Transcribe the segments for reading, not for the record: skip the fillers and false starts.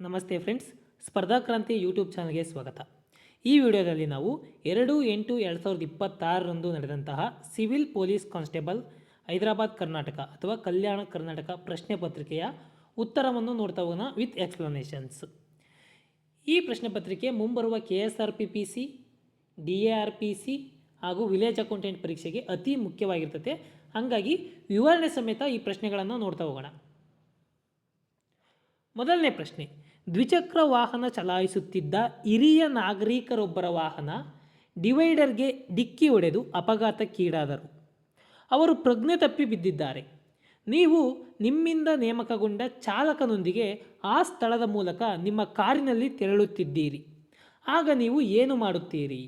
ನಮಸ್ತೆ ಫ್ರೆಂಡ್ಸ್, ಸ್ಪರ್ಧಾ ಕ್ರಾಂತಿ ಯೂಟ್ಯೂಬ್ ಚಾನಲ್ಗೆ ಸ್ವಾಗತ. ಈ ವಿಡಿಯೋದಲ್ಲಿ ನಾವು 2/8/2026ರಂದು ನಡೆದಂತಹ civil police constable Hyderabad Karnataka ಅಥವಾ ಕಲ್ಯಾಣ ಕರ್ನಾಟಕ ಪ್ರಶ್ನೆ ಪತ್ರಿಕೆಯ ಉತ್ತರವನ್ನು ನೋಡ್ತಾ ಹೋಗೋಣ ವಿತ್ ಎಕ್ಸ್ಪ್ಲನೇಷನ್ಸ್. ಈ ಪ್ರಶ್ನೆ ಪತ್ರಿಕೆ ಮುಂಬರುವ KSRPPC, DARPC ಹಾಗೂ ವಿಲೇಜ್ ಅಕೌಂಟೆಂಟ್ ಪರೀಕ್ಷೆಗೆ ಅತಿ ಮುಖ್ಯವಾಗಿರ್ತದೆ. ಹಾಗಾಗಿ ವಿವರಣೆ ಸಮೇತ ಈ ಪ್ರಶ್ನೆಗಳನ್ನು ನೋಡ್ತಾ ಹೋಗೋಣ. ಮೊದಲನೇ ಪ್ರಶ್ನೆ, ದ್ವಿಚಕ್ರ ವಾಹನ ಚಲಾಯಿಸುತ್ತಿದ್ದ ಹಿರಿಯ ನಾಗರಿಕರೊಬ್ಬರ ವಾಹನ ಡಿವೈಡರ್ಗೆ ಡಿಕ್ಕಿ ಹೊಡೆದು ಅಪಘಾತಕ್ಕೀಡಾದರು. ಅವರು ಪ್ರಜ್ಞೆ ತಪ್ಪಿ ಬಿದ್ದಿದ್ದಾರೆ. ನೀವು ನಿಮ್ಮಿಂದ ನೇಮಕಗೊಂಡ ಚಾಲಕನೊಂದಿಗೆ ಆ ಸ್ಥಳದ ಮೂಲಕ ನಿಮ್ಮ ಕಾರಿನಲ್ಲಿ ತೆರಳುತ್ತಿದ್ದೀರಿ. ಆಗ ನೀವು ಏನು ಮಾಡುತ್ತೀರಿ?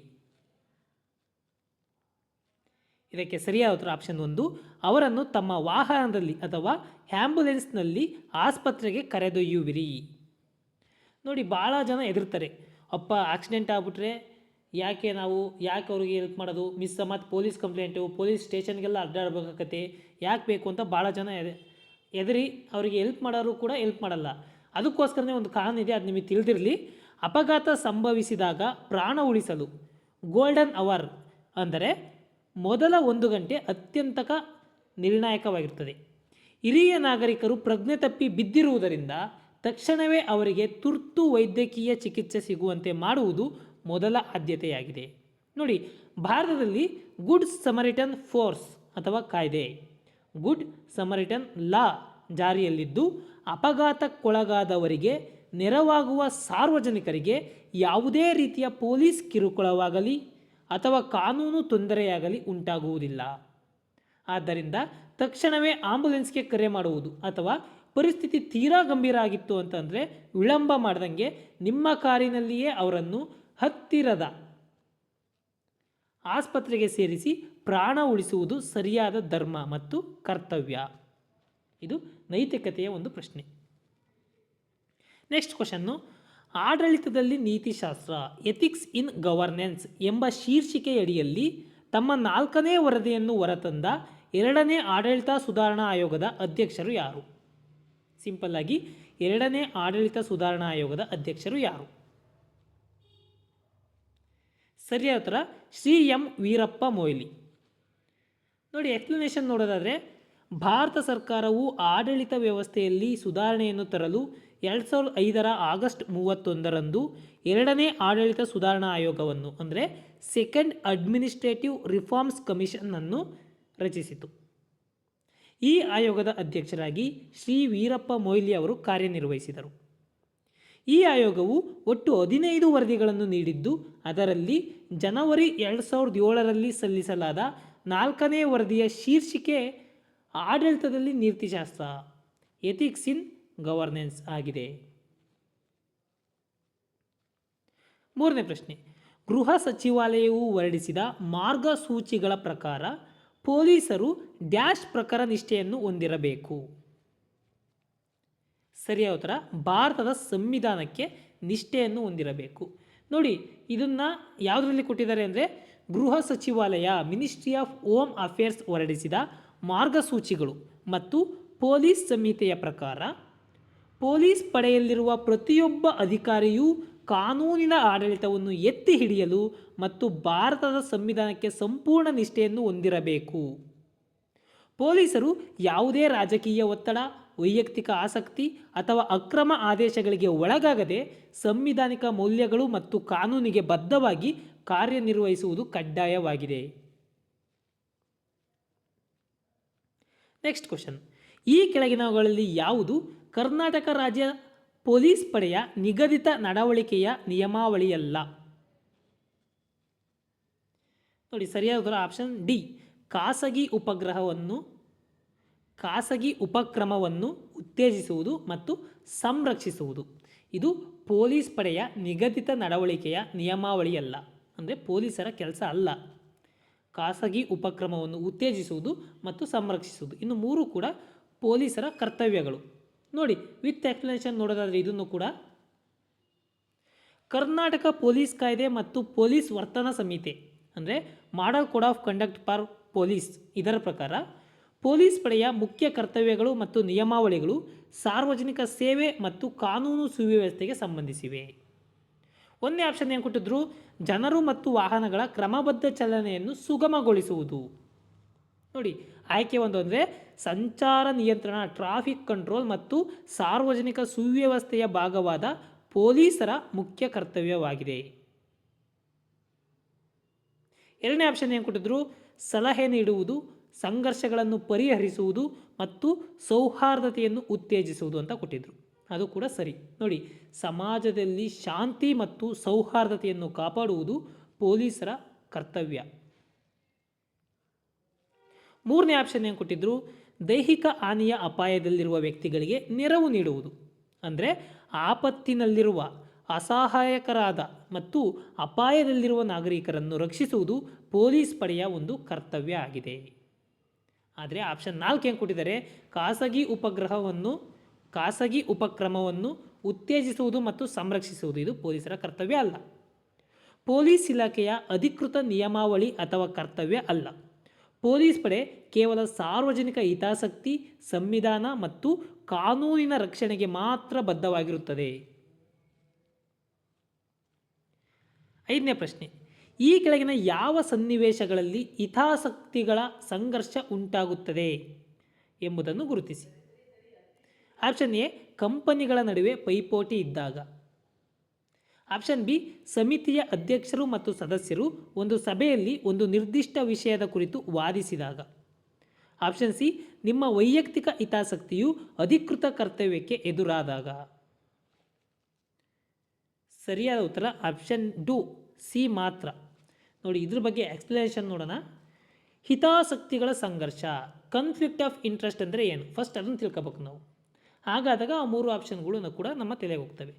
ಇದಕ್ಕೆ ಸರಿಯಾದ ಉತ್ತರ ಆಪ್ಷನ್ 1, ಅವರನ್ನು ತಮ್ಮ ವಾಹನದಲ್ಲಿ ಅಥವಾ ಆ್ಯಂಬುಲೆನ್ಸ್ನಲ್ಲಿ ಆಸ್ಪತ್ರೆಗೆ ಕರೆದೊಯ್ಯುವಿರಿ. ನೋಡಿ, ಭಾಳ ಜನ ಹೆದರ್ತಾರೆ. ಅಪ್ಪ ಆಕ್ಸಿಡೆಂಟ್ ಆಗಿಬಿಟ್ರೆ ಯಾಕೆ ಅವ್ರಿಗೆ ಹೆಲ್ಪ್ ಮಾಡೋದು, ಮತ್ತು ಪೊಲೀಸ್ ಕಂಪ್ಲೇಂಟು, ಪೊಲೀಸ್ ಸ್ಟೇಷನ್ಗೆಲ್ಲ ಅಡ್ಡಾಡಬೇಕಾಗತ್ತೆ, ಯಾಕೆ ಬೇಕು ಅಂತ ಭಾಳ ಜನ ಹೆದರಿ ಅವರಿಗೆ ಹೆಲ್ಪ್ ಮಾಡೋರು ಕೂಡ ಹೆಲ್ಪ್ ಮಾಡಲ್ಲ. ಅದಕ್ಕೋಸ್ಕರನೇ ಒಂದು ಕಾನೂನು ಇದೆ, ಅದು ನಿಮಗೆ ತಿಳಿದಿರಲಿ. ಅಪಘಾತ ಸಂಭವಿಸಿದಾಗ ಪ್ರಾಣ ಉಳಿಸಲು ಗೋಲ್ಡನ್ ಅವರ್ ಅಂದರೆ ಮೊದಲ 1 ಗಂಟೆ ಅತ್ಯಂತ ನಿರ್ಣಾಯಕವಾಗಿರ್ತದೆ. ಹಿರಿಯ ನಾಗರಿಕರು ಪ್ರಜ್ಞೆ ತಪ್ಪಿ ಬಿದ್ದಿರುವುದರಿಂದ ತಕ್ಷಣವೇ ಅವರಿಗೆ ತುರ್ತು ವೈದ್ಯಕೀಯ ಚಿಕಿತ್ಸೆ ಸಿಗುವಂತೆ ಮಾಡುವುದು ಮೊದಲ ಆದ್ಯತೆಯಾಗಿದೆ. ನೋಡಿ, ಭಾರತದಲ್ಲಿ ಗುಡ್ ಸಮರಿಟನ್ ಫೋರ್ಸ್ ಅಥವಾ ಕಾಯ್ದೆ, ಗುಡ್ ಸಮರಿಟನ್ ಲಾ ಜಾರಿಯಲ್ಲಿದ್ದು ಅಪಘಾತಕ್ಕೊಳಗಾದವರಿಗೆ ನೆರವಾಗುವ ಸಾರ್ವಜನಿಕರಿಗೆ ಯಾವುದೇ ರೀತಿಯ ಪೊಲೀಸ್ ಕಿರುಕುಳವಾಗಲಿ ಅಥವಾ ಕಾನೂನು ತೊಂದರೆಯಾಗಲಿ ಉಂಟಾಗುವುದಿಲ್ಲ. ಆದ್ದರಿಂದ ತಕ್ಷಣವೇ ಆಂಬ್ಯುಲೆನ್ಸ್ಗೆ ಕರೆ ಮಾಡುವುದು ಅಥವಾ ಪರಿಸ್ಥಿತಿ ತೀರಾ ಗಂಭೀರ ಆಗಿತ್ತು ಅಂತಂದರೆ ವಿಳಂಬ ಮಾಡ್ದಂಗೆ ನಿಮ್ಮ ಕಾರಿನಲ್ಲಿಯೇ ಅವರನ್ನು ಹತ್ತಿರದ ಆಸ್ಪತ್ರೆಗೆ ಸೇರಿಸಿ ಪ್ರಾಣ ಉಳಿಸುವುದು ಸರಿಯಾದ ಧರ್ಮ ಮತ್ತು ಕರ್ತವ್ಯ. ಇದು ನೈತಿಕತೆಯ ಒಂದು ಪ್ರಶ್ನೆ. ನೆಕ್ಸ್ಟ್ ಕ್ವಶನ್ನು, ಆಡಳಿತದಲ್ಲಿ ನೀತಿಶಾಸ್ತ್ರ ಎಥಿಕ್ಸ್ ಇನ್ ಗವರ್ನೆನ್ಸ್ ಎಂಬ ಶೀರ್ಷಿಕೆಯಡಿಯಲ್ಲಿ ತಮ್ಮ 4ನೇ ವರದಿಯನ್ನು ಹೊರತಂದ 2ನೇ ಆಡಳಿತ ಸುಧಾರಣಾ ಆಯೋಗದ ಅಧ್ಯಕ್ಷರು ಯಾರು? ಸಿಂಪಲ್ ಆಗಿ 2ನೇ ಆಡಳಿತ ಸುಧಾರಣಾ ಆಯೋಗದ ಅಧ್ಯಕ್ಷರು ಯಾರು? ಸರಿಯಾದ ಉತ್ತರ ಶ್ರೀ ಎಂ ವೀರಪ್ಪ ಮೊಯ್ಲಿ. ನೋಡಿ, ಎಕ್ಸ್ಪ್ಲನೇಷನ್ ನೋಡೋದಾದರೆ, ಭಾರತ ಸರ್ಕಾರವು ಆಡಳಿತ ವ್ಯವಸ್ಥೆಯಲ್ಲಿ ಸುಧಾರಣೆಯನ್ನು ತರಲು 2005ರ ಆಗಸ್ಟ್ 31ರಂದು 2ನೇ ಆಡಳಿತ ಸುಧಾರಣಾ ಆಯೋಗವನ್ನು ಅಂದರೆ ಸೆಕೆಂಡ್ ಅಡ್ಮಿನಿಸ್ಟ್ರೇಟಿವ್ ರಿಫಾರ್ಮ್ಸ್ ಕಮಿಷನ್ ರಚಿಸಿತು. ಈ ಆಯೋಗದ ಅಧ್ಯಕ್ಷರಾಗಿ ಶ್ರೀ ವೀರಪ್ಪ ಮೊಯ್ಲಿ ಅವರು ಕಾರ್ಯನಿರ್ವಹಿಸಿದರು. ಈ ಆಯೋಗವು ಒಟ್ಟು 15 ವರದಿಗಳನ್ನು ನೀಡಿದ್ದು, ಅದರಲ್ಲಿ ಜನವರಿ 2007ರಲ್ಲಿ ಸಲ್ಲಿಸಲಾದ 4ನೇ ವರದಿಯ ಶೀರ್ಷಿಕೆ ಆಡಳಿತದಲ್ಲಿ ನೀತಿಶಾಸ್ತ್ರ ಎಥಿಕ್ಸ್ ಇನ್ ಗವರ್ನೆನ್ಸ್ ಆಗಿದೆ. 3ನೇ ಪ್ರಶ್ನೆ, ಗೃಹ ಸಚಿವಾಲಯವು ಹೊರಡಿಸಿದ ಮಾರ್ಗಸೂಚಿಗಳ ಪ್ರಕಾರ ಪೊಲೀಸರು ಡ್ಯಾಶ್ ಪ್ರಕಾರ ನಿಷ್ಠೆಯನ್ನು ಹೊಂದಿರಬೇಕು. ಸರಿಯಾದ ಉತ್ತರ ಭಾರತದ ಸಂವಿಧಾನಕ್ಕೆ ನಿಷ್ಠೆಯನ್ನು ಹೊಂದಿರಬೇಕು. ನೋಡಿ, ಇದನ್ನು ಯಾವುದರಲ್ಲಿ ಕೊಟ್ಟಿದ್ದಾರೆ ಅಂದರೆ ಗೃಹ ಸಚಿವಾಲಯ ಮಿನಿಸ್ಟ್ರಿ ಆಫ್ ಹೋಮ್ ಅಫೇರ್ಸ್ ಹೊರಡಿಸಿದ ಮಾರ್ಗಸೂಚಿಗಳು ಮತ್ತು ಪೊಲೀಸ್ ಸಂಹಿತೆಯ ಪ್ರಕಾರ ಪೊಲೀಸ್ ಪಡೆಯಲ್ಲಿರುವ ಪ್ರತಿಯೊಬ್ಬ ಅಧಿಕಾರಿಯೂ ಕಾನೂನಿನ ಆಡಳಿತವನ್ನು ಎತ್ತಿ ಹಿಡಿಯಲು ಮತ್ತು ಭಾರತದ ಸಂವಿಧಾನಕ್ಕೆ ಸಂಪೂರ್ಣ ನಿಷ್ಠೆಯನ್ನು ಹೊಂದಿರಬೇಕು. ಪೊಲೀಸರು ಯಾವುದೇ ರಾಜಕೀಯ ಒತ್ತಡ, ವೈಯಕ್ತಿಕ ಆಸಕ್ತಿ ಅಥವಾ ಅಕ್ರಮ ಆದೇಶಗಳಿಗೆ ಒಳಗಾಗದೆ ಸಂವಿಧಾನಿಕ ಮೌಲ್ಯಗಳು ಮತ್ತು ಕಾನೂನಿಗೆ ಬದ್ಧವಾಗಿ ಕಾರ್ಯನಿರ್ವಹಿಸುವುದು ಕಡ್ಡಾಯವಾಗಿದೆ. ನೆಕ್ಸ್ಟ್ ಕ್ವಶನ್, ಈ ಕೆಳಗಿನವುಗಳಲ್ಲಿ ಯಾವುದು ಕರ್ನಾಟಕ ರಾಜ್ಯ ಪೊಲೀಸ್ ಪಡೆಯ ನಿಗದಿತ ನಡವಳಿಕೆಯ ನಿಯಮಾವಳಿಯಲ್ಲ? ನೋಡಿ, ಸರಿಯಾದ ಉತ್ತರ ಆಪ್ಷನ್ ಡಿ, ಖಾಸಗಿ ಉಪಕ್ರಮವನ್ನು ಉತ್ತೇಜಿಸುವುದು ಮತ್ತು ಸಂರಕ್ಷಿಸುವುದು. ಇದು ಪೊಲೀಸ್ ಪಡೆಯ ನಿಗದಿತ ನಡವಳಿಕೆಯ ನಿಯಮಾವಳಿಯಲ್ಲ, ಅಂದರೆ ಪೊಲೀಸರ ಕೆಲಸ ಅಲ್ಲ. ಖಾಸಗಿ ಉಪಕ್ರಮವನ್ನು ಉತ್ತೇಜಿಸುವುದು ಮತ್ತು ಸಂರಕ್ಷಿಸುವುದು ಇನ್ನು 3 ಕೂಡ ಪೊಲೀಸರ ಕರ್ತವ್ಯಗಳು. ನೋಡಿ, ವಿತ್ ಎಕ್ಸ್ಪ್ಲನೇಷನ್ ನೋಡೋದಾದರೆ ಇದನ್ನು ಕೂಡ ಕರ್ನಾಟಕ ಪೊಲೀಸ್ ಕಾಯ್ದೆ ಮತ್ತು ಪೊಲೀಸ್ ವರ್ತನಾ ಸಂಹಿತೆ ಅಂದರೆ model code of conduct for police ಇದರ ಪ್ರಕಾರ ಪೊಲೀಸ್ ಪಡೆಯ ಮುಖ್ಯ ಕರ್ತವ್ಯಗಳು ಮತ್ತು ನಿಯಮಾವಳಿಗಳು ಸಾರ್ವಜನಿಕ ಸೇವೆ ಮತ್ತು ಕಾನೂನು ಸುವ್ಯವಸ್ಥೆಗೆ ಸಂಬಂಧಿಸಿವೆ. ಒಂದನೇ ಆಪ್ಷನ್ ಏನು ಕೊಟ್ಟಿದ್ರು, ಜನರು ಮತ್ತು ವಾಹನಗಳ ಕ್ರಮಬದ್ಧ ಚಲನೆಯನ್ನು ಸುಗಮಗೊಳಿಸುವುದು. ನೋಡಿ, ಆಯ್ಕೆ ಒಂದು ಅಂದರೆ ಸಂಚಾರ ನಿಯಂತ್ರಣ, ಟ್ರಾಫಿಕ್ ಕಂಟ್ರೋಲ್ ಮತ್ತು ಸಾರ್ವಜನಿಕ ಸುವ್ಯವಸ್ಥೆಯ ಭಾಗವಾದ ಪೊಲೀಸರ ಮುಖ್ಯ ಕರ್ತವ್ಯವಾಗಿದೆ. ಎರಡನೇ ಆಪ್ಷನ್ ಏನು ಕೊಟ್ಟಿದ್ರು, ಸಲಹೆ ನೀಡುವುದು, ಸಂಘರ್ಷಗಳನ್ನು ಪರಿಹರಿಸುವುದು ಮತ್ತು ಸೌಹಾರ್ದತೆಯನ್ನು ಉತ್ತೇಜಿಸುವುದು ಅಂತ ಕೊಟ್ಟಿದ್ರು. ಅದು ಕೂಡ ಸರಿ. ನೋಡಿ, ಸಮಾಜದಲ್ಲಿ ಶಾಂತಿ ಮತ್ತು ಸೌಹಾರ್ದತೆಯನ್ನು ಕಾಪಾಡುವುದು ಪೊಲೀಸರ ಕರ್ತವ್ಯ. ಮೂರನೇ ಆಪ್ಷನ್ ಏನು ಕೊಟ್ಟಿದ್ರು, ದೈಹಿಕ ಹಾನಿಯ ಅಪಾಯದಲ್ಲಿರುವ ವ್ಯಕ್ತಿಗಳಿಗೆ ನೆರವು ನೀಡುವುದು. ಅಂದರೆ ಆಪತ್ತಿನಲ್ಲಿರುವ, ಅಸಹಾಯಕರಾದ ಮತ್ತು ಅಪಾಯದಲ್ಲಿರುವ ನಾಗರಿಕರನ್ನು ರಕ್ಷಿಸುವುದು ಪೊಲೀಸ್ ಪಡೆಯ ಒಂದು ಕರ್ತವ್ಯ ಆಗಿದೆ. ಆದರೆ ಆಪ್ಷನ್ 4 ಏನು ಕೊಟ್ಟಿದ್ದಾರೆ, ಖಾಸಗಿ ಉಪಕ್ರಮವನ್ನು ಉತ್ತೇಜಿಸುವುದು ಮತ್ತು ಸಂರಕ್ಷಿಸುವುದು ಇದು ಪೊಲೀಸರ ಕರ್ತವ್ಯ ಅಲ್ಲ. ಪೊಲೀಸ್ ಇಲಾಖೆಯ ಅಧಿಕೃತ ನಿಯಮಾವಳಿ ಅಥವಾ ಕರ್ತವ್ಯ ಅಲ್ಲ. ಪೊಲೀಸ್ ಪಡೆ ಕೇವಲ ಸಾರ್ವಜನಿಕ ಹಿತಾಸಕ್ತಿ, ಸಂವಿಧಾನ ಮತ್ತು ಕಾನೂನಿನ ರಕ್ಷಣೆಗೆ ಮಾತ್ರ ಬದ್ಧವಾಗಿರುತ್ತದೆ. ಐದನೇ ಪ್ರಶ್ನೆ, ಈ ಕೆಳಗಿನ ಯಾವ ಸನ್ನಿವೇಶಗಳಲ್ಲಿ ಹಿತಾಸಕ್ತಿಗಳ ಸಂಘರ್ಷ ಉಂಟಾಗುತ್ತದೆ ಎಂಬುದನ್ನು ಗುರುತಿಸಿ. ಆಪ್ಷನ್ ಎ, ಕಂಪನಿಗಳ ನಡುವೆ ಪೈಪೋಟಿ ಇದ್ದಾಗ. ಆಪ್ಷನ್ ಬಿ, ಸಮಿತಿಯ ಅಧ್ಯಕ್ಷರು ಮತ್ತು ಸದಸ್ಯರು ಒಂದು ಸಭೆಯಲ್ಲಿ ಒಂದು ನಿರ್ದಿಷ್ಟ ವಿಷಯದ ಕುರಿತು ವಾದಿಸಿದಾಗ. ಆಪ್ಷನ್ ಸಿ, ನಿಮ್ಮ ವೈಯಕ್ತಿಕ ಹಿತಾಸಕ್ತಿಯು ಅಧಿಕೃತ ಕರ್ತವ್ಯಕ್ಕೆ ಎದುರಾದಾಗ. ಸರಿಯಾದ ಉತ್ತರ ಆಪ್ಷನ್ 2 ಸಿ ಮಾತ್ರ. ನೋಡಿ, ಇದ್ರ ಬಗ್ಗೆ ಎಕ್ಸ್ಪ್ಲನೇಷನ್ ನೋಡೋಣ. ಹಿತಾಸಕ್ತಿಗಳ ಸಂಘರ್ಷ, ಕನ್ಫ್ಲಿಕ್ಟ್ ಆಫ್ ಇಂಟ್ರೆಸ್ಟ್ ಅಂದರೆ ಏನು, ಫಸ್ಟ್ ಅದನ್ನು ತಿಳ್ಕೊಬೇಕು ನಾವು. ಹಾಗಾದಾಗ ಆ 3 ಆಪ್ಷನ್ಗಳು ಕೂಡ ನಮ್ಮ ತಲೆಗೆ ಹೋಗ್ತವೆ.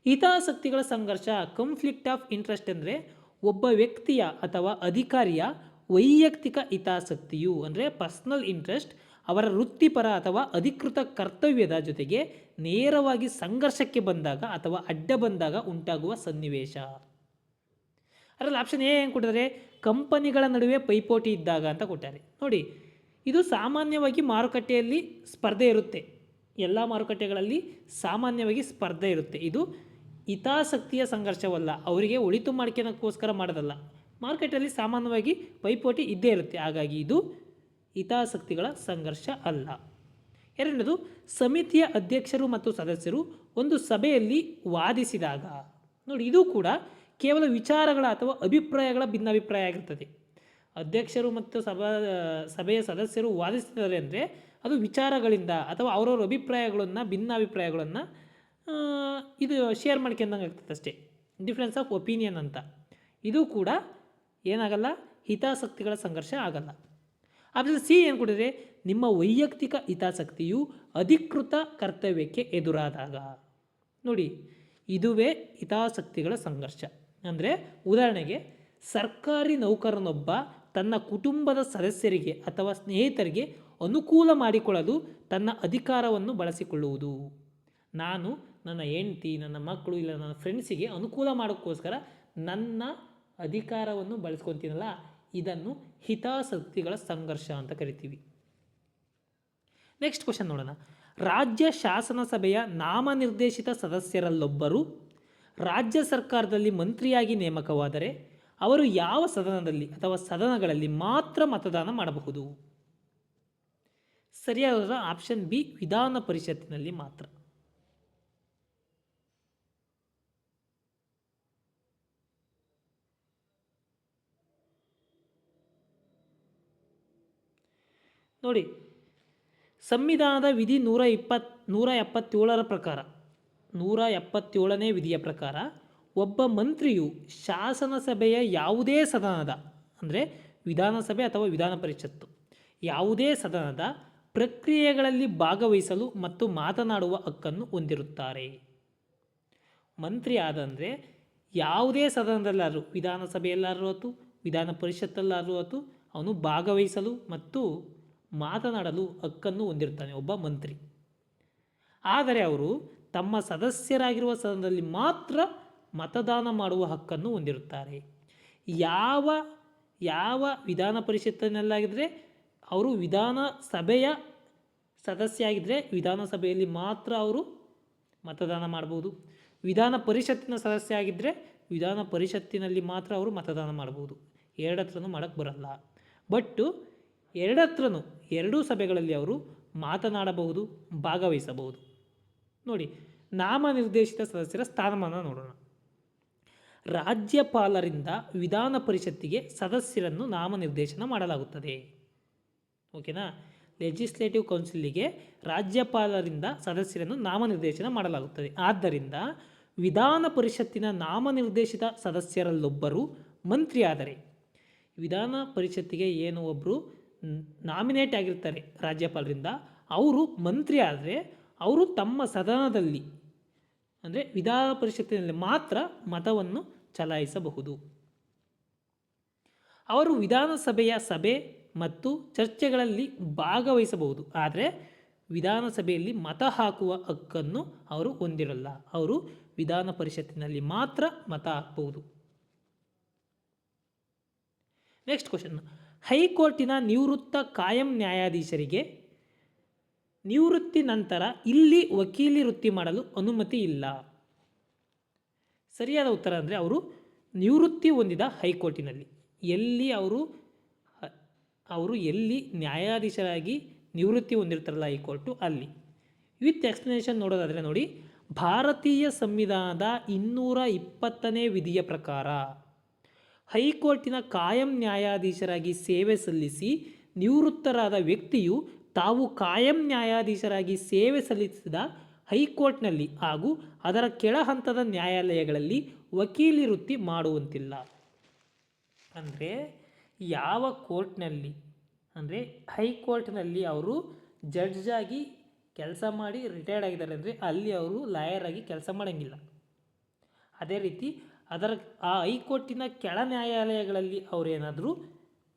ಹಿತಾಸಕ್ತಿಗಳ ಸಂಘರ್ಷ, ಕನ್ಫ್ಲಿಕ್ಟ್ ಆಫ್ ಇಂಟ್ರೆಸ್ಟ್ ಅಂದರೆ ಒಬ್ಬ ವ್ಯಕ್ತಿಯ ಅಥವಾ ಅಧಿಕಾರಿಯ ವೈಯಕ್ತಿಕ ಹಿತಾಸಕ್ತಿಯು ಅಂದರೆ ಪರ್ಸನಲ್ ಇಂಟ್ರೆಸ್ಟ್ ಅವರ ವೃತ್ತಿಪರ ಅಥವಾ ಅಧಿಕೃತ ಕರ್ತವ್ಯದ ಜೊತೆಗೆ ನೇರವಾಗಿ ಸಂಘರ್ಷಕ್ಕೆ ಬಂದಾಗ ಅಥವಾ ಅಡ್ಡ ಬಂದಾಗ ಉಂಟಾಗುವ ಸನ್ನಿವೇಶ. ಅದರಲ್ಲಿ ಆಪ್ಷನ್ ಎ ಏನು ಕೊಟ್ಟಿದ್ದಾರೆ, ಕಂಪನಿಗಳ ನಡುವೆ ಪೈಪೋಟಿ ಇದ್ದಾಗ ಅಂತ ಕೊಟ್ಟಾರೆ. ನೋಡಿ, ಇದು ಸಾಮಾನ್ಯವಾಗಿ ಮಾರುಕಟ್ಟೆಯಲ್ಲಿ ಸ್ಪರ್ಧೆ ಇರುತ್ತೆ. ಎಲ್ಲ ಮಾರುಕಟ್ಟೆಗಳಲ್ಲಿ ಸಾಮಾನ್ಯವಾಗಿ ಸ್ಪರ್ಧೆ ಇರುತ್ತೆ. ಇದು ಹಿತಾಸಕ್ತಿಯ ಸಂಘರ್ಷವಲ್ಲ, ಅವರಿಗೆ ಒಳಿತು ಮಾಡ್ಕೊಳ್ಳೋಕ್ಕೋಸ್ಕರ ಮಾಡೋದಲ್ಲ. ಮಾರುಕಟ್ಟೆಯಲ್ಲಿ ಸಾಮಾನ್ಯವಾಗಿ ಪೈಪೋಟಿ ಇದ್ದೇ ಇರುತ್ತೆ. ಹಾಗಾಗಿ ಇದು ಹಿತಾಸಕ್ತಿಗಳ ಸಂಘರ್ಷ ಅಲ್ಲ. ಎರಡನೇದು, ಸಮಿತಿಯ ಅಧ್ಯಕ್ಷರು ಮತ್ತು ಸದಸ್ಯರು ಒಂದು ಸಭೆಯಲ್ಲಿ ವಾದಿಸಿದಾಗ. ನೋಡಿ, ಇದು ಕೂಡ ಕೇವಲ ವಿಚಾರಗಳ ಅಥವಾ ಅಭಿಪ್ರಾಯಗಳ ಭಿನ್ನಾಭಿಪ್ರಾಯ ಆಗಿರ್ತದೆ. ಅಧ್ಯಕ್ಷರು ಮತ್ತು ಸಭೆಯ ಸದಸ್ಯರು ವಾದಿಸ್ತಿದ್ದಾರೆ ಅಂದರೆ ಅದು ವಿಚಾರಗಳಿಂದ ಅಥವಾ ಅವರವ್ರ ಅಭಿಪ್ರಾಯಗಳನ್ನು, ಭಿನ್ನಾಭಿಪ್ರಾಯಗಳನ್ನು ಇದು ಶೇರ್ ಮಾಡ್ಕೊಂಡಂಗೆ ಆಗ್ತದೆ ಅಷ್ಟೇ. ಡಿಫ್ರೆನ್ಸ್ ಆಫ್ ಒಪಿನಿಯನ್ ಅಂತ. ಇದು ಕೂಡ ಏನಾಗಲ್ಲ, ಹಿತಾಸಕ್ತಿಗಳ ಸಂಘರ್ಷ ಆಗಲ್ಲ. ಆಪ್ಷನ್ ಸಿ ಏನು ಕೊಟ್ಟಿದೆ, ನಿಮ್ಮ ವೈಯಕ್ತಿಕ ಹಿತಾಸಕ್ತಿಯು ಅಧಿಕೃತ ಕರ್ತವ್ಯಕ್ಕೆ ಎದುರಾದಾಗ. ನೋಡಿ, ಇದುವೇ ಹಿತಾಸಕ್ತಿಗಳ ಸಂಘರ್ಷ. ಅಂದರೆ ಉದಾಹರಣೆಗೆ, ಸರ್ಕಾರಿ ನೌಕರನೊಬ್ಬ ತನ್ನ ಕುಟುಂಬದ ಸದಸ್ಯರಿಗೆ ಅಥವಾ ಸ್ನೇಹಿತರಿಗೆ ಅನುಕೂಲ ಮಾಡಿಕೊಳ್ಳಲು ತನ್ನ ಅಧಿಕಾರವನ್ನು ಬಳಸಿಕೊಳ್ಳುವುದು. ನಾನು ನನ್ನ ಹೆಂಡತಿ, ನನ್ನ ಮಕ್ಕಳು ಇಲ್ಲ ನನ್ನ ಫ್ರೆಂಡ್ಸಿಗೆ ಅನುಕೂಲ ಮಾಡೋಕ್ಕೋಸ್ಕರ ನನ್ನ ಅಧಿಕಾರವನ್ನು ಬಳಸ್ಕೊತೀನಲ್ಲ, ಇದನ್ನು ಹಿತಾಸಕ್ತಿಗಳ ಸಂಘರ್ಷ ಅಂತ ಕರಿತೀವಿ. ನೆಕ್ಸ್ಟ್ ಕ್ವಶನ್ ನೋಡೋಣ. ರಾಜ್ಯ ಶಾಸನ ಸಭೆಯ ನಾಮನಿರ್ದೇಶಿತ ಸದಸ್ಯರಲ್ಲೊಬ್ಬರು ರಾಜ್ಯ ಸರ್ಕಾರದಲ್ಲಿ ಮಂತ್ರಿಯಾಗಿ ನೇಮಕವಾದರೆ ಅವರು ಯಾವ ಸದನದಲ್ಲಿ ಅಥವಾ ಸದನಗಳಲ್ಲಿ ಮಾತ್ರ ಮತದಾನ ಮಾಡಬಹುದು? ಸರಿಯಾದ ಆಪ್ಷನ್ ಬಿ, ವಿಧಾನ ಪರಿಷತ್ತಿನಲ್ಲಿ ಮಾತ್ರ. ನೋಡಿ, ಸಂವಿಧಾನದ ವಿಧಿ 177ರ ಪ್ರಕಾರ, 177ನೇ ವಿಧಿಯ ಪ್ರಕಾರ ಒಬ್ಬ ಮಂತ್ರಿಯು ಶಾಸನಸಭೆಯ ಯಾವುದೇ ಸದನದ ಅಂದರೆ ವಿಧಾನಸಭೆ ಅಥವಾ ವಿಧಾನ ಪರಿಷತ್ತು ಯಾವುದೇ ಸದನದ ಪ್ರಕ್ರಿಯೆಗಳಲ್ಲಿ ಭಾಗವಹಿಸಲು ಮತ್ತು ಮಾತನಾಡುವ ಹಕ್ಕನ್ನು ಹೊಂದಿರುತ್ತಾರೆ. ಮಂತ್ರಿ ಆದಂದರೆ ಯಾವುದೇ ಸದನದಲ್ಲಾದರೂ, ವಿಧಾನಸಭೆಯಲ್ಲಾದರೂ ಆಯ್ತು, ವಿಧಾನ ಪರಿಷತ್ತಲ್ಲಾದರೂ ಆಯ್ತು, ಅವನು ಭಾಗವಹಿಸಲು ಮತ್ತು ಮಾತನಾಡಲು ಹಕ್ಕನ್ನು ಹೊಂದಿರ್ತಾನೆ ಒಬ್ಬ ಮಂತ್ರಿ. ಆದರೆ ಅವರು ತಮ್ಮ ಸದಸ್ಯರಾಗಿರುವ ಸದನದಲ್ಲಿ ಮಾತ್ರ ಮತದಾನ ಮಾಡುವ ಹಕ್ಕನ್ನು ಹೊಂದಿರುತ್ತಾರೆ. ಯಾವ ವಿಧಾನ ಪರಿಷತ್ತಿನಲ್ಲಾಗಿದ್ದರೆ ಅವರು ವಿಧಾನಸಭೆಯ ಸದಸ್ಯ ಆಗಿದ್ದರೆ ವಿಧಾನಸಭೆಯಲ್ಲಿ ಮಾತ್ರ ಅವರು ಮತದಾನ ಮಾಡ್ಬೋದು. ವಿಧಾನ ಪರಿಷತ್ತಿನ ಸದಸ್ಯ ಆಗಿದ್ದರೆ ವಿಧಾನ ಪರಿಷತ್ತಿನಲ್ಲಿ ಮಾತ್ರ ಅವರು ಮತದಾನ ಮಾಡ್ಬೋದು. ಎರಡತ್ರನೂ ಮಾಡೋಕ್ಕೆ ಬರಲ್ಲ. ಬಟ್ಟು ಎರಡೂ ಸಭೆಗಳಲ್ಲಿ ಅವರು ಮಾತನಾಡಬಹುದು, ಭಾಗವಹಿಸಬಹುದು. ನೋಡಿ, ನಾಮನಿರ್ದೇಶಿತ ಸದಸ್ಯರ ಸ್ಥಾನಮಾನ ನೋಡೋಣ. ರಾಜ್ಯಪಾಲರಿಂದ ವಿಧಾನ ಪರಿಷತ್ತಿಗೆ ಸದಸ್ಯರನ್ನು ನಾಮನಿರ್ದೇಶನ ಮಾಡಲಾಗುತ್ತದೆ. ಓಕೆನಾ? ಲೆಜಿಸ್ಲೇಟಿವ್ ಕೌನ್ಸಿಲಿಗೆ ರಾಜ್ಯಪಾಲರಿಂದ ಸದಸ್ಯರನ್ನು ನಾಮನಿರ್ದೇಶನ ಮಾಡಲಾಗುತ್ತದೆ. ಆದ್ದರಿಂದ ವಿಧಾನ ಪರಿಷತ್ತಿನ ನಾಮನಿರ್ದೇಶಿತ ಸದಸ್ಯರಲ್ಲೊಬ್ಬರು ಮಂತ್ರಿಯಾದರೆ, ವಿಧಾನ ಪರಿಷತ್ತಿಗೆ ಏನು ಒಬ್ಬರು ನಾಮಿನೇಟ್ ಆಗಿರ್ತಾರೆ ರಾಜ್ಯಪಾಲರಿಂದ, ಅವರು ಮಂತ್ರಿ ಆದರೆ ಅವರು ತಮ್ಮ ಸದನದಲ್ಲಿ ಅಂದರೆ ವಿಧಾನ ಪರಿಷತ್ತಿನಲ್ಲಿ ಮಾತ್ರ ಮತವನ್ನು ಚಲಾಯಿಸಬಹುದು. ಅವರು ವಿಧಾನಸಭೆಯ ಸಭೆ ಮತ್ತು ಚರ್ಚೆಗಳಲ್ಲಿ ಭಾಗವಹಿಸಬಹುದು, ಆದರೆ ವಿಧಾನಸಭೆಯಲ್ಲಿ ಮತ ಹಾಕುವ ಹಕ್ಕನ್ನು ಅವರು ಹೊಂದಿರಲ್ಲ. ಅವರು ವಿಧಾನ ಪರಿಷತ್ತಿನಲ್ಲಿ ಮಾತ್ರ ಮತ ಹಾಕಬಹುದು. Next question. ಹೈಕೋರ್ಟಿನ ನಿವೃತ್ತ ಕಾಯಂ ನ್ಯಾಯಾಧೀಶರಿಗೆ ನಿವೃತ್ತಿ ನಂತರ ಇಲ್ಲಿ ವಕೀಲಿ ವೃತ್ತಿ ಮಾಡಲು ಅನುಮತಿ ಇಲ್ಲ. ಸರಿಯಾದ ಉತ್ತರ ಅಂದರೆ ಅವರು ನಿವೃತ್ತಿ ಹೊಂದಿದ ಹೈಕೋರ್ಟಿನಲ್ಲಿ ಎಲ್ಲಿ ನ್ಯಾಯಾಧೀಶರಾಗಿ ನಿವೃತ್ತಿ ಹೊಂದಿರ್ತಾರಲ್ಲ ಹೈಕೋರ್ಟು, ಅಲ್ಲಿ. ವಿತ್ ಎಕ್ಸ್ಪ್ಲನೇಷನ್ ನೋಡೋದಾದರೆ ನೋಡಿ, ಭಾರತೀಯ ಸಂವಿಧಾನದ 220ನೇ ವಿಧಿಯ ಪ್ರಕಾರ ಹೈಕೋರ್ಟಿನ ಕಾಯಂ ನ್ಯಾಯಾಧೀಶರಾಗಿ ಸೇವೆ ಸಲ್ಲಿಸಿ ನಿವೃತ್ತರಾದ ವ್ಯಕ್ತಿಯು ತಾವು ಕಾಯಂ ನ್ಯಾಯಾಧೀಶರಾಗಿ ಸೇವೆ ಸಲ್ಲಿಸಿದ ಹೈಕೋರ್ಟ್ನಲ್ಲಿ ಹಾಗೂ ಅದರ ಕೆಳ ಹಂತದ ನ್ಯಾಯಾಲಯಗಳಲ್ಲಿ ವಕೀಲಿ ವೃತ್ತಿ ಮಾಡುವಂತಿಲ್ಲ. ಅಂದರೆ ಯಾವ ಕೋರ್ಟ್ನಲ್ಲಿ ಅಂದರೆ ಹೈಕೋರ್ಟ್ನಲ್ಲಿ ಅವರು ಜಡ್ಜಾಗಿ ಕೆಲಸ ಮಾಡಿ ರಿಟೈರ್ಡ್ ಆಗಿದ್ದಾರೆ ಅಂದರೆ ಅಲ್ಲಿ ಅವರು ಲಾಯರ್ ಆಗಿ ಕೆಲಸ ಮಾಡೋಂಗಿಲ್ಲ. ಅದೇ ರೀತಿ ಆ ಹೈಕೋರ್ಟಿನ ಕೆಳ ನ್ಯಾಯಾಲಯಗಳಲ್ಲಿ ಅವರೇನಾದರೂ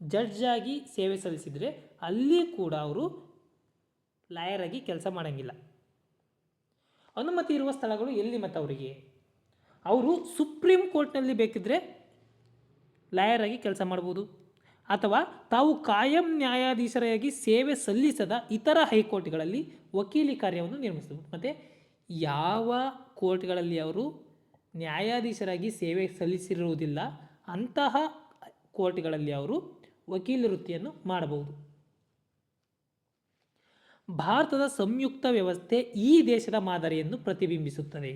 ಜಡ್ಜಾಗಿ ಸೇವೆ ಸಲ್ಲಿಸಿದರೆ ಅಲ್ಲಿ ಕೂಡ ಅವರು ಲಾಯರ್ ಆಗಿ ಕೆಲಸ ಮಾಡೋಂಗಿಲ್ಲ. ಅನುಮತಿ ಇರುವ ಸ್ಥಳಗಳು ಎಲ್ಲಿ ಮತ್ತು ಅವರಿಗೆ? ಅವರು ಸುಪ್ರೀಂ ಕೋರ್ಟ್ನಲ್ಲಿ ಬೇಕಿದ್ದರೆ ಲಾಯರ್ ಆಗಿ ಕೆಲಸ ಮಾಡ್ಬೋದು, ಅಥವಾ ತಾವು ಕಾಯಂ ನ್ಯಾಯಾಧೀಶರಾಗಿ ಸೇವೆ ಸಲ್ಲಿಸದ ಇತರ ಹೈಕೋರ್ಟ್ಗಳಲ್ಲಿ ವಕೀಲಿ ಕಾರ್ಯವನ್ನು ನಿರ್ವಹಿಸಬಹುದು. ಮತ್ತು ಯಾವ ಕೋರ್ಟ್ಗಳಲ್ಲಿ ಅವರು ನ್ಯಾಯಾಧೀಶರಾಗಿ ಸೇವೆ ಸಲ್ಲಿಸಿರುವುದಿಲ್ಲ ಅಂತಹ ಕೋರ್ಟ್ಗಳಲ್ಲಿ ಅವರು ವಕೀಲ ವೃತ್ತಿಯನ್ನು ಮಾಡಬಹುದು. ಭಾರತದ ಸಂಯುಕ್ತ ವ್ಯವಸ್ಥೆ ಈ ದೇಶದ ಮಾದರಿಯನ್ನು ಪ್ರತಿಬಿಂಬಿಸುತ್ತದೆ.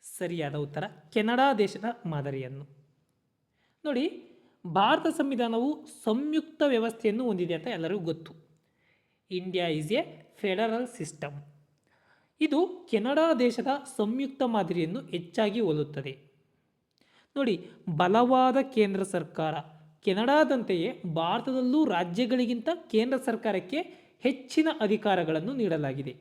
ಸರಿಯಾದ ಉತ್ತರ ಕೆನಡಾ ದೇಶದ ಮಾದರಿಯನ್ನು. ನೋಡಿ, ಭಾರತ ಸಂವಿಧಾನವು ಸಂಯುಕ್ತ ವ್ಯವಸ್ಥೆಯನ್ನು ಹೊಂದಿದೆ ಅಂತ ಎಲ್ಲರಿಗೂ ಗೊತ್ತು. India is A federal system. ಇದು ಕೆನಡಾ ದೇಶದ ಸಂಯುಕ್ತ ಮಾದರಿಯನ್ನು ಹೆಚ್ಚಾಗಿ ಹೋಲುತ್ತದೆ. ನೋಡಿ, ಬಲವಾದ ಕೇಂದ್ರ ಸರ್ಕಾರ. ಕೆನಡಾದಂತೆಯೇ ಭಾರತದಲ್ಲೂ ರಾಜ್ಯಗಳಿಗಿಂತ ಕೇಂದ್ರ ಸರ್ಕಾರಕ್ಕೆ ಹೆಚ್ಚಿನ ಅಧಿಕಾರಗಳನ್ನು ನೀಡಲಾಗಿದೆ.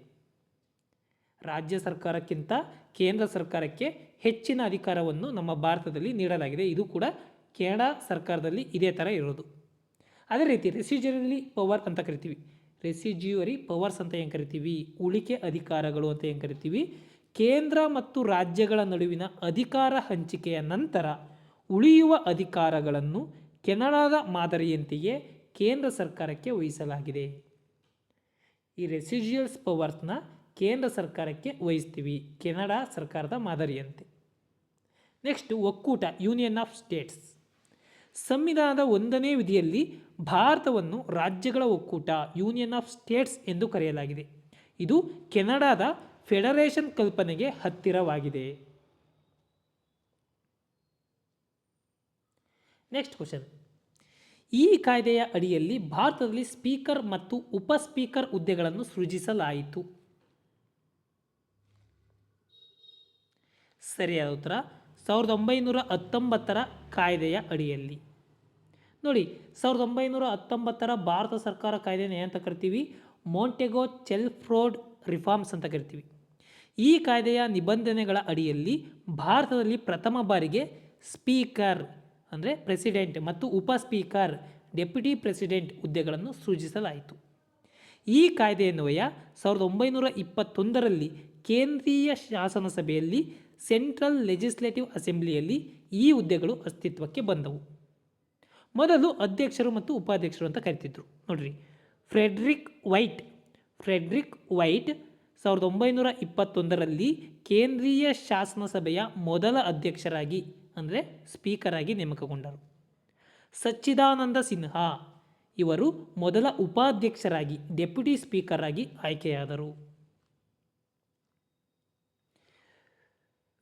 ರಾಜ್ಯ ಸರ್ಕಾರಕ್ಕಿಂತ ಕೇಂದ್ರ ಸರ್ಕಾರಕ್ಕೆ ಹೆಚ್ಚಿನ ಅಧಿಕಾರವನ್ನು ನಮ್ಮ ಭಾರತದಲ್ಲಿ ನೀಡಲಾಗಿದೆ. ಇದು ಕೂಡ ಕೆನಡಾ ಸರ್ಕಾರದಲ್ಲಿ ಇದೇ ಥರ ಇರೋದು. ಅದೇ ರೀತಿ ರೆಸಿಡ್ಯೂರಿ ಪವರ್ ಅಂತ ಕರಿತೀವಿ. ರೆಸಿಡ್ಯೂರಿ ಪವರ್ಸ್ ಅಂತ ಏನು ಕರಿತೀವಿ, ಉಳಿಕೆ ಅಧಿಕಾರಗಳು ಅಂತ ಏನು ಕರಿತೀವಿ. ಕೇಂದ್ರ ಮತ್ತು ರಾಜ್ಯಗಳ ನಡುವಿನ ಅಧಿಕಾರ ಹಂಚಿಕೆಯ ನಂತರ ಉಳಿಯುವ ಅಧಿಕಾರಗಳನ್ನು ಕೆನಡಾದ ಮಾದರಿಯಂತೆಯೇ ಕೇಂದ್ರ ಸರ್ಕಾರಕ್ಕೆ ವಹಿಸಲಾಗಿದೆ. ಈ ರೆಸಿಡ್ಯೂಯಲ್ಸ್ ಪವರ್ಸ್ನ ಕೇಂದ್ರ ಸರ್ಕಾರಕ್ಕೆ ವಹಿಸ್ತೀವಿ ಕೆನಡಾ ಸರ್ಕಾರದ ಮಾದರಿಯಂತೆ. ನೆಕ್ಸ್ಟ್, ಒಕ್ಕೂಟ, ಯೂನಿಯನ್ ಆಫ್ ಸ್ಟೇಟ್ಸ್. ಸಂವಿಧಾನದ 1ನೇ ವಿಧಿಯಲ್ಲಿ ಭಾರತವನ್ನು ರಾಜ್ಯಗಳ ಒಕ್ಕೂಟ, ಯೂನಿಯನ್ ಆಫ್ ಸ್ಟೇಟ್ಸ್ ಎಂದು ಕರೆಯಲಾಗಿದೆ. ಇದು ಕೆನಡಾದ ಫೆಡರೇಷನ್ ಕಲ್ಪನೆಗೆ ಹತ್ತಿರವಾಗಿದೆ. Next question. ಈ ಕಾಯ್ದೆಯ ಅಡಿಯಲ್ಲಿ ಭಾರತದಲ್ಲಿ ಸ್ಪೀಕರ್ ಮತ್ತು ಉಪ ಸ್ಪೀಕರ್ ಹುದ್ದೆಗಳನ್ನು ಸೃಜಿಸಲಾಯಿತು. ಸರಿಯಾದ ಉತ್ತರ 1919ರ ಕಾಯ್ದೆಯ ಅಡಿಯಲ್ಲಿ. ನೋಡಿ, 1919ರ ಭಾರತ ಸರ್ಕಾರ ಕಾಯ್ದೆನ ಏನಂತ ಕರಿತೀವಿ, ಮೊಂಟೆಗೊ ಚೆಲ್ಮ್ಸ್ಫೋರ್ಡ್ ರಿಫಾರ್ಮ್ಸ್ ಅಂತ ಕರಿತೀವಿ. ಈ ಕಾಯ್ದೆಯ ನಿಬಂಧನೆಗಳ ಅಡಿಯಲ್ಲಿ ಭಾರತದಲ್ಲಿ ಪ್ರಥಮ ಬಾರಿಗೆ ಸ್ಪೀಕರ್ ಅಂದರೆ ಪ್ರೆಸಿಡೆಂಟ್ ಮತ್ತು ಉಪ ಸ್ಪೀಕರ್ ಡೆಪ್ಯೂಟಿ ಪ್ರೆಸಿಡೆಂಟ್ ಹುದ್ದೆಗಳನ್ನು ಸೃಜಿಸಲಾಯಿತು. ಈ ಕಾಯ್ದೆಯನ್ವಯ 1921ರಲ್ಲಿ ಕೇಂದ್ರೀಯ ಶಾಸನ ಸಭೆಯಲ್ಲಿ ಸೆಂಟ್ರಲ್ ಲೆಜಿಸ್ಲೇಟಿವ್ ಅಸೆಂಬ್ಲಿಯಲ್ಲಿ ಈ ಹುದ್ದೆಗಳು ಅಸ್ತಿತ್ವಕ್ಕೆ ಬಂದವು. ಮೊದಲು ಅಧ್ಯಕ್ಷರು ಮತ್ತು ಉಪಾಧ್ಯಕ್ಷರು ಅಂತ ಕರಿತಿದ್ರು. ನೋಡ್ರಿ, ಫ್ರೆಡ್ರಿಕ್ ವೈಟ್ 1921ರಲ್ಲಿ ಕೇಂದ್ರೀಯ ಶಾಸನಸಭೆಯ ಮೊದಲ ಅಧ್ಯಕ್ಷರಾಗಿ ಅಂದರೆ ಸ್ಪೀಕರ್ ಆಗಿ ನೇಮಕಗೊಂಡರು. ಸಚ್ಚಿದಾನಂದ ಸಿನ್ಹಾ ಇವರು ಮೊದಲ ಉಪಾಧ್ಯಕ್ಷರಾಗಿ ಡೆಪ್ಯೂಟಿ ಸ್ಪೀಕರ್ ಆಗಿ ಆಯ್ಕೆಯಾದರು.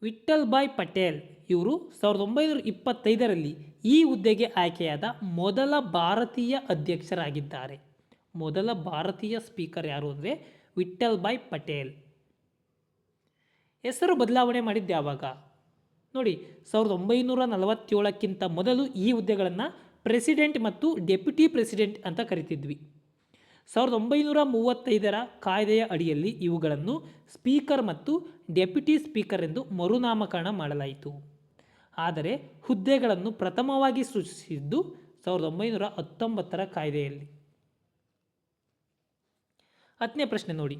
ವಿಠ್ಠಲ್ ಭಾಯ್ ಪಟೇಲ್ ಇವರು 1925ರಲ್ಲಿ ಈ ಹುದ್ದೆಗೆ ಆಯ್ಕೆಯಾದ ಮೊದಲ ಭಾರತೀಯ ಅಧ್ಯಕ್ಷರಾಗಿದ್ದಾರೆ. ಮೊದಲ ಭಾರತೀಯ ಸ್ಪೀಕರ್ ಯಾರು ಅಂದರೆ ವಿಠ್ಠಲ್ ಭಾಯ್ ಪಟೇಲ್. ಹೆಸರು ಬದಲಾವಣೆ ಮಾಡಿದ್ದು ಯಾವಾಗ ನೋಡಿ, 1947ಕ್ಕಿಂತ ಮೊದಲು ಈ ಹುದ್ದೆಗಳನ್ನು ಪ್ರೆಸಿಡೆಂಟ್ ಮತ್ತು ಡೆಪ್ಯೂಟಿ ಪ್ರೆಸಿಡೆಂಟ್ ಅಂತ ಕರಿತಿದ್ವಿ. 1935ರ ಕಾಯ್ದೆಯ ಅಡಿಯಲ್ಲಿ ಇವುಗಳನ್ನು ಸ್ಪೀಕರ್ ಮತ್ತು ಡೆಪ್ಯೂಟಿ ಸ್ಪೀಕರ್ ಎಂದು ಮರುನಾಮಕರಣ ಮಾಡಲಾಯಿತು. ಆದರೆ ಹುದ್ದೆಗಳನ್ನು ಪ್ರಥಮವಾಗಿ ಸೃಷ್ಟಿಸಿದ್ದು 1919ರ ಕಾಯ್ದೆಯಲ್ಲಿ. 10ನೇ ಪ್ರಶ್ನೆ ನೋಡಿ,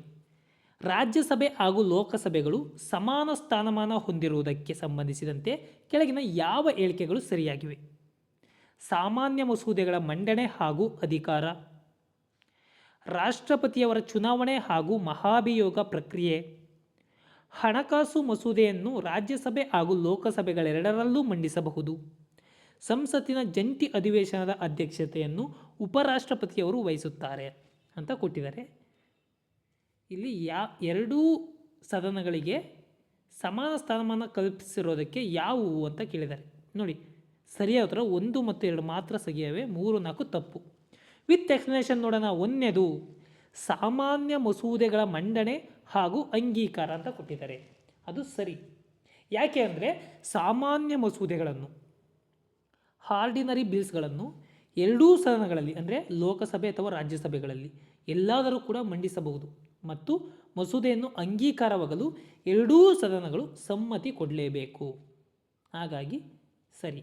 ರಾಜ್ಯಸಭೆ ಹಾಗೂ ಲೋಕಸಭೆಗಳು ಸಮಾನ ಸ್ಥಾನಮಾನ ಹೊಂದಿರುವುದಕ್ಕೆ ಸಂಬಂಧಿಸಿದಂತೆ ಕೆಳಗಿನ ಯಾವ ಹೇಳಿಕೆಗಳು ಸರಿಯಾಗಿವೆ? ಸಾಮಾನ್ಯ ಮಸೂದೆಗಳ ಮಂಡನೆ ಹಾಗೂ ಅಧಿಕಾರ, ರಾಷ್ಟ್ರಪತಿಯವರ ಚುನಾವಣೆ ಹಾಗೂ ಮಹಾಭಿಯೋಗ ಪ್ರಕ್ರಿಯೆ, ಹಣಕಾಸು ಮಸೂದೆಯನ್ನು ರಾಜ್ಯಸಭೆ ಹಾಗೂ ಲೋಕಸಭೆಗಳೆರಡರಲ್ಲೂ ಮಂಡಿಸಬಹುದು, ಸಂಸತ್ತಿನ ಜಂಟಿ ಅಧಿವೇಶನದ ಅಧ್ಯಕ್ಷತೆಯನ್ನು ಉಪರಾಷ್ಟ್ರಪತಿಯವರು ವಹಿಸುತ್ತಾರೆ ಅಂತ ಕೊಟ್ಟಿದ್ದಾರೆ. ಇಲ್ಲಿ ಎರಡೂ ಸದನಗಳಿಗೆ ಸಮಾನ ಸ್ಥಾನಮಾನ ಕಲ್ಪಿಸಿರೋದಕ್ಕೆ ಯಾವುವು ಅಂತ ಕೇಳಿದ್ದಾರೆ. ನೋಡಿ, ಸರಿಯಾದ ಉತ್ತರ 1 ಮತ್ತು 2 ಮಾತ್ರ ಸರಿಯಾವೆ, 3, 4 ತಪ್ಪು. ವಿತ್ ಎಕ್ಸ್ಪ್ಲನೇಷನ್ ನೋಡೋಣ. 1ನೇದು ಸಾಮಾನ್ಯ ಮಸೂದೆಗಳ ಮಂಡನೆ ಹಾಗೂ ಅಂಗೀಕಾರ ಅಂತ ಕೊಟ್ಟಿದ್ದಾರೆ, ಅದು ಸರಿ. ಯಾಕೆ ಅಂದರೆ ಸಾಮಾನ್ಯ ಮಸೂದೆಗಳನ್ನು, ಆರ್ಡಿನರಿ ಬಿಲ್ಸ್ಗಳನ್ನು ಎರಡೂ ಸದನಗಳಲ್ಲಿ ಅಂದರೆ ಲೋಕಸಭೆ ಅಥವಾ ರಾಜ್ಯಸಭೆಗಳಲ್ಲಿ ಎಲ್ಲಾದರೂ ಕೂಡ ಮಂಡಿಸಬಹುದು ಮತ್ತು ಮಸೂದೆಯನ್ನು ಅಂಗೀಕಾರವಾಗಲು ಎರಡೂ ಸದನಗಳು ಸಮ್ಮತಿ ಕೊಡಲೇಬೇಕು. ಹಾಗಾಗಿ ಸರಿ.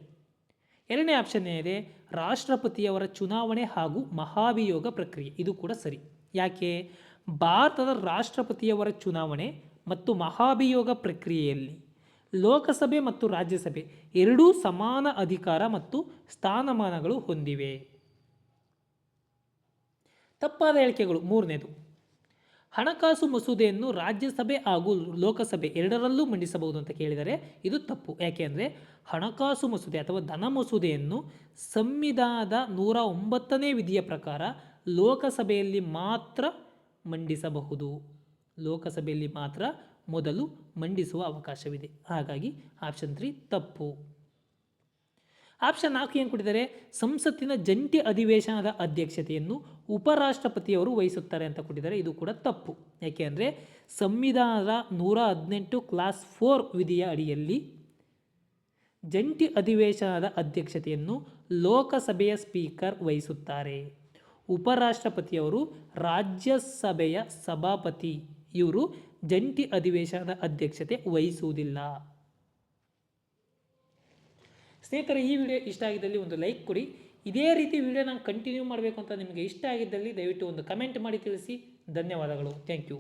2ನೇ ಆಪ್ಷನ್ ಏನಿದೆ, ರಾಷ್ಟ್ರಪತಿಯವರ ಚುನಾವಣೆ ಹಾಗೂ ಮಹಾಭಿಯೋಗ ಪ್ರಕ್ರಿಯೆ, ಇದು ಕೂಡ ಸರಿ. ಯಾಕೆ? ಭಾರತದ ರಾಷ್ಟ್ರಪತಿಯವರ ಚುನಾವಣೆ ಮತ್ತು ಮಹಾಭಿಯೋಗ ಪ್ರಕ್ರಿಯೆಯಲ್ಲಿ ಲೋಕಸಭೆ ಮತ್ತು ರಾಜ್ಯಸಭೆ ಎರಡೂ ಸಮಾನ ಅಧಿಕಾರ ಮತ್ತು ಸ್ಥಾನಮಾನಗಳು ಹೊಂದಿವೆ. ತಪ್ಪಾದ ಹೇಳಿಕೆಗಳು. 3ನೇದು, ಹಣಕಾಸು ಮಸೂದೆಯನ್ನು ರಾಜ್ಯಸಭೆ ಹಾಗೂ ಲೋಕಸಭೆ ಎರಡರಲ್ಲೂ ಮಂಡಿಸಬಹುದು ಅಂತ ಕೇಳಿದರೆ ಇದು ತಪ್ಪು. ಯಾಕೆ ಅಂದರೆ ಹಣಕಾಸು ಮಸೂದೆ ಅಥವಾ ಧನ ಮಸೂದೆಯನ್ನು ಸಂವಿಧಾನದ 109ನೇ ವಿಧಿಯ ಪ್ರಕಾರ ಲೋಕಸಭೆಯಲ್ಲಿ ಮಾತ್ರ ಮಂಡಿಸಬಹುದು. ಲೋಕಸಭೆಯಲ್ಲಿ ಮಾತ್ರ ಮೊದಲು ಮಂಡಿಸುವ ಅವಕಾಶವಿದೆ. ಹಾಗಾಗಿ ಆಪ್ಷನ್ 3 ತಪ್ಪು. ಆಪ್ಷನ್ 4 ಏನು ಕೊಟ್ಟಿದ್ದಾರೆ, ಸಂಸತ್ತಿನ ಜಂಟಿ ಅಧಿವೇಶನದ ಅಧ್ಯಕ್ಷತೆಯನ್ನು ಉಪರಾಷ್ಟ್ರಪತಿಯವರು ವಹಿಸುತ್ತಾರೆ ಅಂತ ಕೊಟ್ಟಿದ್ದಾರೆ, ಇದು ಕೂಡ ತಪ್ಪು. ಯಾಕೆ ಅಂದರೆ ಸಂವಿಧಾನದ 118 ಕ್ಲಾಸ್ 4 ವಿಧಿಯ ಅಡಿಯಲ್ಲಿ ಜಂಟಿ ಅಧಿವೇಶನದ ಅಧ್ಯಕ್ಷತೆಯನ್ನು ಲೋಕಸಭೆಯ ಸ್ಪೀಕರ್ ವಹಿಸುತ್ತಾರೆ. ಉಪರಾಷ್ಟ್ರಪತಿಯವರು ರಾಜ್ಯಸಭೆಯ ಸಭಾಪತಿ, ಇವರು ಜಂಟಿ ಅಧಿವೇಶನದ ಅಧ್ಯಕ್ಷತೆ ವಹಿಸುವುದಿಲ್ಲ. ಸ್ನೇಹಿತರೆ, ಈ ವಿಡಿಯೋ ಇಷ್ಟ ಆಗಿದ್ದಲ್ಲಿ ಒಂದು ಲೈಕ್ ಕೊಡಿ. ಇದೇ ರೀತಿ ವಿಡಿಯೋ ನಾನು ಕಂಟಿನ್ಯೂ ಮಾಡಬೇಕು ಅಂತ ನಿಮಗೆ ಇಷ್ಟ ಆಗಿದ್ದಲ್ಲಿ ದಯವಿಟ್ಟು ಒಂದು ಕಮೆಂಟ್ ಮಾಡಿ ತಿಳಿಸಿ. ಧನ್ಯವಾದಗಳು. Thank you.